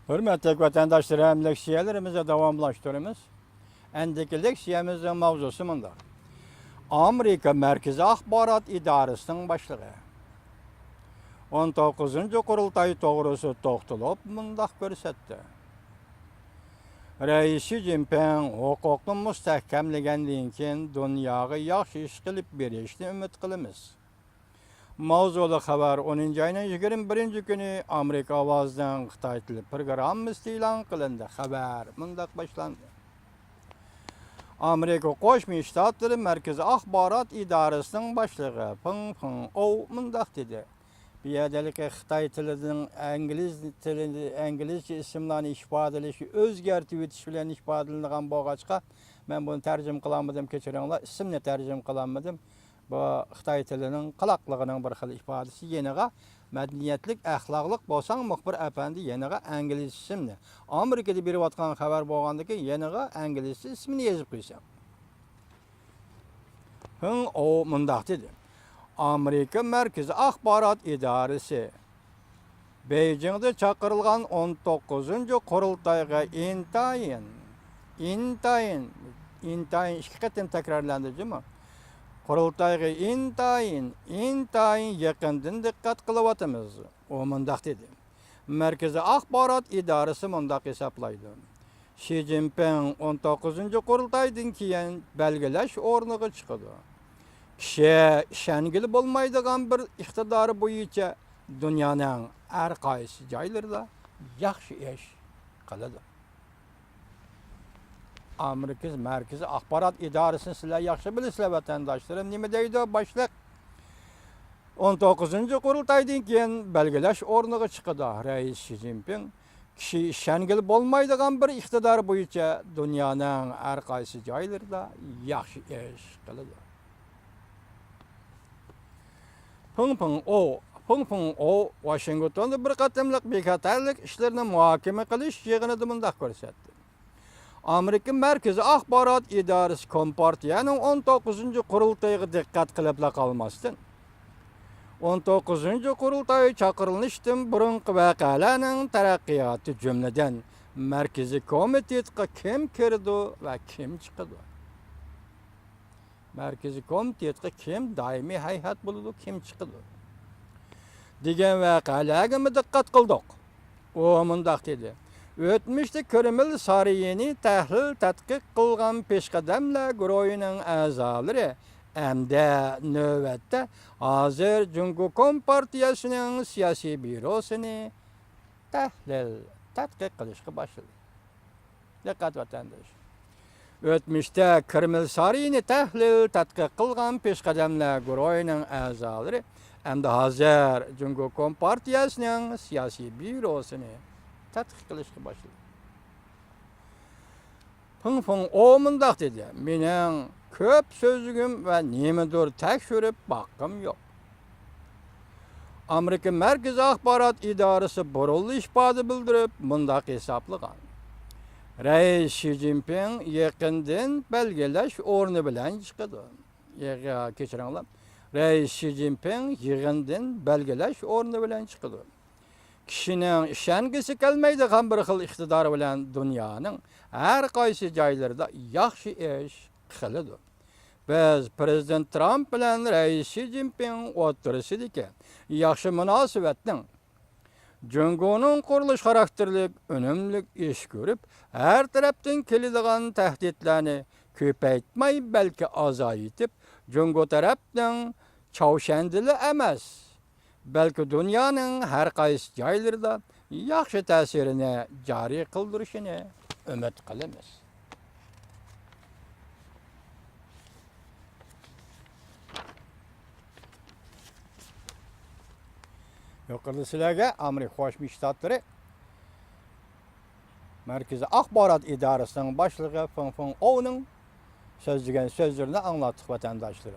Hürmetli vatandaşlarım, leksiyelerimize devamlaştırımız. Endeki leksiyemizin mavzusu mındır. Amerika Merkezi Axbarat İdarəsinin başlığı. 19-cu qurultay doğrusu toxtulub mındaq görsətdi. Reis Xi Jinping hukukni müstəhkəmləgəndən keyin dunyoga yaxshi ish qilib berishni umid qilamiz. Mavzulu xabar 10 ayning 21 kuni Amerika ovozidan Xitoy tili programmasi e'lon qilindi. Xabar mundaq boshlandi. Amerika Qo'shma Shtatlari Markaziy axborot idorasining boshlig'i Peng Peng mundaq dedi. Biyadalika Xitoy tilining inglizcha ismlarni ifodalashi o'zgartib o'tish bilan ifodalangan bo'lg'achqa men buni tarjima qilolmadim, kechiringlar, ismni tarjima qilolmadim. Bu Xitoy tilining qaloqligining bir xil ifodasi, yeniga madaniyatlik, axloqlik bo'lsang muxbir apandi yeniga ingliz ismni. Amerikada berayotgan xabar bo'lgandan keyin yeniga ingliz ismini yozib qo'ysam. Mundaq dedi. Amerika Merkezi Axborot İdarəsi Beijing'de çağırılgan 19-cu qurultayga intayin iki qatim takrarlandı, değil mi? Qurultayga intayin yaqindan diqqat qilyapmiz. O mundaq dedi. Merkezi Axborot İdarəsi mundaq hesaplaydı. Xi Jinping 19-cu qurultaydan keyin belgilash o'rniga chiqdi. Kishi ishongili bo'lmaydigan bir iqtidori bo'yicha dunyoning har qaysi joylarida yaxshi ish qiladi. Amerika Markaziy Axborot İdarəsini sizlar yaxshi bilasizlar vatandoshlar. Nima deydi boshliq? 19-cu qurultaydan keyin belgilash o'rniga chiqdi. Reis Xi Jinping kishi ishongili bo'lmaydigan bir iqtidori bo'yicha dunyoning har qaysi joylarida yaxshi ish qiladi. Peng Peng Washingtonda bir qatimliq bekatarlik ishlarini muhokama qilish yig'inida mundaq ko'rsatdi. Amerika Markaziy Axborot İdarəsi Kompartiyaning 19-cu qurultayiga diqqat qilib qolmasdan 19-cu qurultay chaqirilishdan burungi voqealarning taraqqiyoti jumladan Markaziy komitetga kim kirdi va kim chiqdi? Markaziy komitetga kim doimiy hay'at bo'ladi, kim chiqdi degan voqealarga diqqat qildik. U mundaq dedi. O'tmishda Kreml sarayini tahlil tadqiq qilgan peshqadamlar guruhining a'zolari hamda navbatda hozir Jungo Kompartiyasining siyosiy bürosini tahlil tadqiq qilishga boshladi. Diqqat vatandosh. O'tmishda Kreml sarayini tahlil tadqiq qilgan peshqadamlar guruhining a'zolari hamda hozir Jungo Kompartiyasining siyosiy bürosini tadqiq qilishga boshladi. Peng mundaq dedi. Mening ko'p so'zligim va nimadir tekshirib boqqim yo'q. Amerika Markaziy Axborot İdarəsi burunli ifoda bildirib mundaq hisoblagan. Reis Xi Jinping yaqindan belgilash o'rni bilan chiqdi. Kechiringlar. Reis Xi Jinping yig'indan belgilash o'rni bilan chiqdi. Kishining ishongisi kelmaydigan bir xil iqtidori bilan dunyoning har qaysi joylarida yaxshi ish qiladi. Biz Prezident Trump bilan Reis Xi Jinping o'rtasidagi yaxshi munosabatning Jungoning qurilish xarakterli unumli ish ko'rib, har tarafdan keladigan tahdidlarni ko'paytmay, balki azaytib, Jungo tarafdan chavshandili emas, balki dunyoning har qaysi joylarida yaxshi ta'sirini joriy qildirishini umid qilamiz. Yuqorida sizlarga Amerika Qo'shma Shtatlari Markaziy Axborot İdarəsining boshlig'i Peng Peng'ning so'zlagan so'zlarini anglatdik vatandoshlar.